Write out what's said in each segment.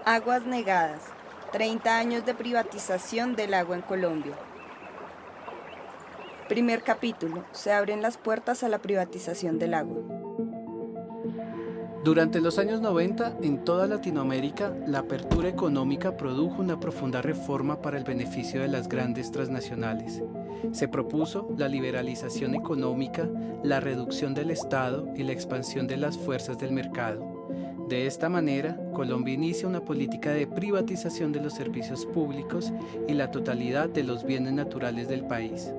Aguas negadas. 30 años de privatización del agua en Colombia. Primer capítulo. Se abren las puertas a la privatización del agua. Durante los años 90, en toda Latinoamérica, la apertura económica produjo una profunda reforma para el beneficio de las grandes transnacionales. Se propuso la liberalización económica, la reducción del Estado y la expansión de las fuerzas del mercado. De esta manera, Colombia inicia una política de privatización de los servicios públicos y la totalidad de los bienes naturales del país.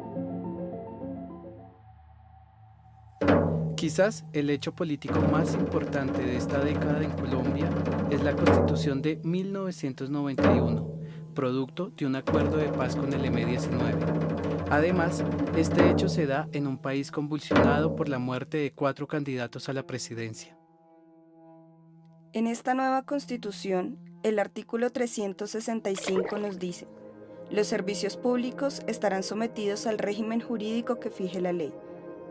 Quizás el hecho político más importante de esta década en Colombia es la Constitución de 1991, producto de un acuerdo de paz con el M-19. Además, este hecho se da en un país convulsionado por la muerte de 4 candidatos a la presidencia. En esta nueva Constitución, el artículo 365 nos dice: los servicios públicos estarán sometidos al régimen jurídico que fije la ley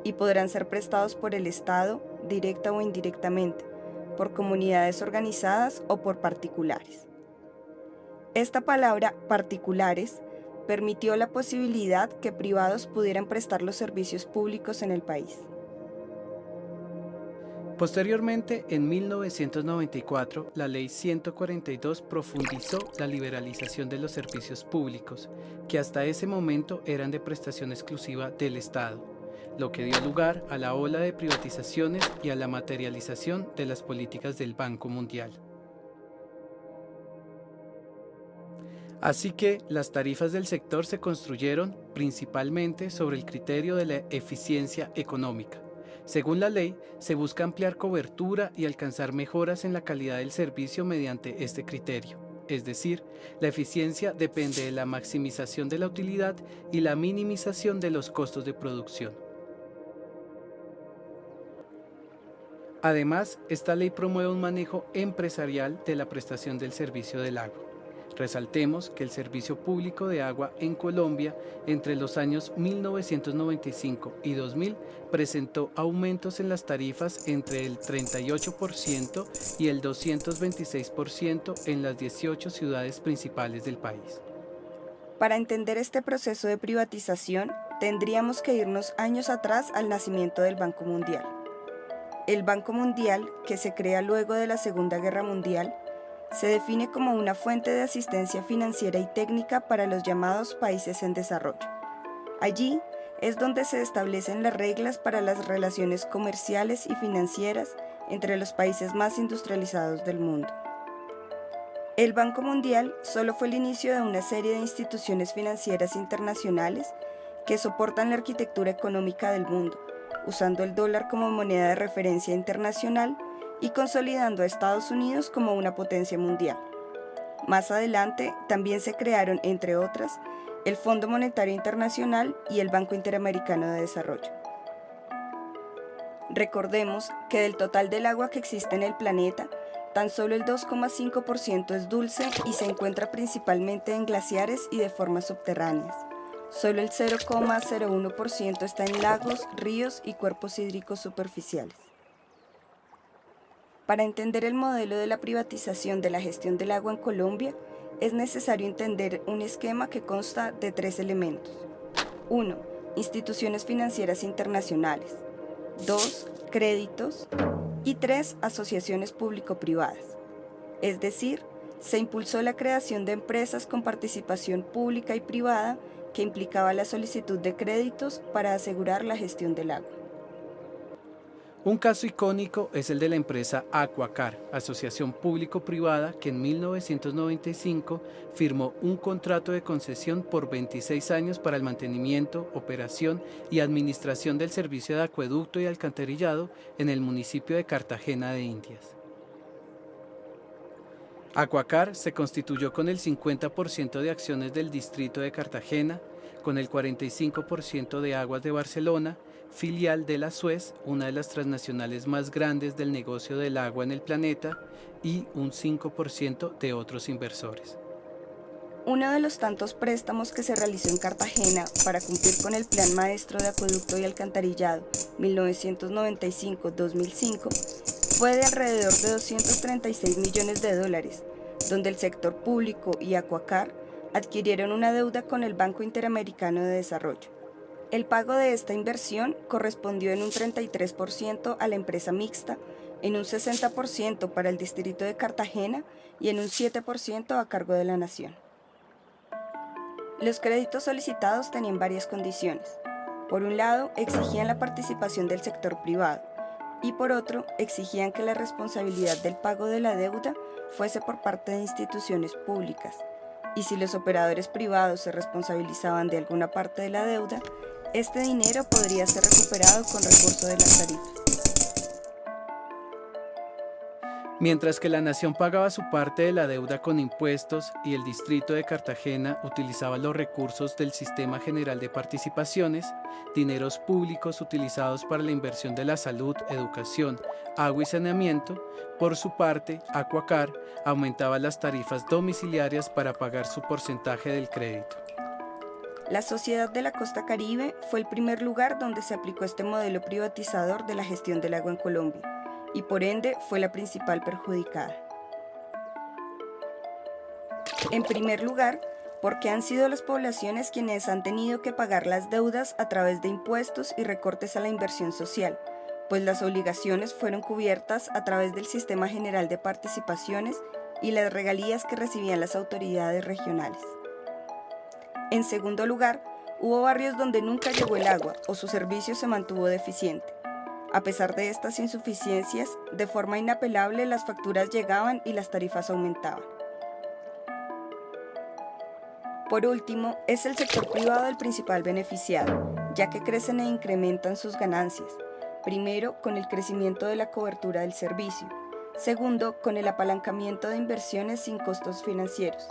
y podrán ser prestados por el Estado, directa o indirectamente, por comunidades organizadas o por particulares. Esta palabra, particulares, permitió la posibilidad que privados pudieran prestar los servicios públicos en el país. Posteriormente, en 1994, la Ley 142 profundizó la liberalización de los servicios públicos, que hasta ese momento eran de prestación exclusiva del Estado, lo que dio lugar a la ola de privatizaciones y a la materialización de las políticas del Banco Mundial. Así que las tarifas del sector se construyeron principalmente sobre el criterio de la eficiencia económica. Según la ley, se busca ampliar cobertura y alcanzar mejoras en la calidad del servicio mediante este criterio. Es decir, la eficiencia depende de la maximización de la utilidad y la minimización de los costos de producción. Además, esta ley promueve un manejo empresarial de la prestación del servicio del agua. Resaltemos que el servicio público de agua en Colombia entre los años 1995 y 2000 presentó aumentos en las tarifas entre el 38% y el 226% en las 18 ciudades principales del país. Para entender este proceso de privatización, tendríamos que irnos años atrás al nacimiento del Banco Mundial. El Banco Mundial, que se crea luego de la Segunda Guerra Mundial, se define como una fuente de asistencia financiera y técnica para los llamados países en desarrollo. Allí es donde se establecen las reglas para las relaciones comerciales y financieras entre los países más industrializados del mundo. El Banco Mundial solo fue el inicio de una serie de instituciones financieras internacionales que soportan la arquitectura económica del mundo, usando el dólar como moneda de referencia internacional y consolidando a Estados Unidos como una potencia mundial. Más adelante también se crearon, entre otras, el Fondo Monetario Internacional y el Banco Interamericano de Desarrollo. Recordemos que del total del agua que existe en el planeta, tan solo el 2,5% es dulce y se encuentra principalmente en glaciares y de formas subterráneas. Solo el 0,01% está en lagos, ríos y cuerpos hídricos superficiales. Para entender el modelo de la privatización de la gestión del agua en Colombia, es necesario entender un esquema que consta de 3 elementos. 1. Instituciones financieras internacionales. 2. Créditos. Y 3. Asociaciones público-privadas. Es decir, se impulsó la creación de empresas con participación pública y privada que implicaba la solicitud de créditos para asegurar la gestión del agua. Un caso icónico es el de la empresa Aquacar, asociación público-privada que en 1995 firmó un contrato de concesión por 26 años para el mantenimiento, operación y administración del servicio de acueducto y alcantarillado en el municipio de Cartagena de Indias. Aquacar se constituyó con el 50% de acciones del distrito de Cartagena, con el 45% de Aguas de Barcelona, filial de la Suez, una de las transnacionales más grandes del negocio del agua en el planeta, y un 5% de otros inversores. Uno de los tantos préstamos que se realizó en Cartagena para cumplir con el Plan Maestro de Acueducto y Alcantarillado 1995-2005 fue de alrededor de $236 millones, donde el sector público y Acuacar adquirieron una deuda con el Banco Interamericano de Desarrollo. El pago de esta inversión correspondió en un 33% a la empresa mixta, en un 60% para el distrito de Cartagena y en un 7% a cargo de la nación. Los créditos solicitados tenían varias condiciones. Por un lado, exigían la participación del sector privado y por otro, exigían que la responsabilidad del pago de la deuda fuese por parte de instituciones públicas. Y si los operadores privados se responsabilizaban de alguna parte de la deuda, este dinero podría ser recuperado con recurso de las tarifas. Mientras que la nación pagaba su parte de la deuda con impuestos y el distrito de Cartagena utilizaba los recursos del Sistema General de Participaciones, dineros públicos utilizados para la inversión de la salud, educación, agua y saneamiento, por su parte, Acuacar aumentaba las tarifas domiciliarias para pagar su porcentaje del crédito. La Sociedad de la Costa Caribe fue el primer lugar donde se aplicó este modelo privatizador de la gestión del agua en Colombia, y por ende fue la principal perjudicada. En primer lugar, porque han sido las poblaciones quienes han tenido que pagar las deudas a través de impuestos y recortes a la inversión social, pues las obligaciones fueron cubiertas a través del Sistema General de Participaciones y las regalías que recibían las autoridades regionales. En segundo lugar, hubo barrios donde nunca llegó el agua o su servicio se mantuvo deficiente. A pesar de estas insuficiencias, de forma inapelable las facturas llegaban y las tarifas aumentaban. Por último, es el sector privado el principal beneficiado, ya que crecen e incrementan sus ganancias. Primero, con el crecimiento de la cobertura del servicio. Segundo, con el apalancamiento de inversiones sin costos financieros.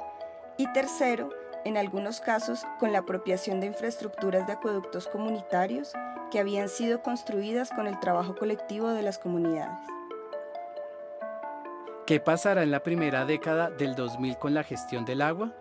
Y tercero, en algunos casos, con la apropiación de infraestructuras de acueductos comunitarios que habían sido construidas con el trabajo colectivo de las comunidades. ¿Qué pasará en la primera década del 2000 con la gestión del agua?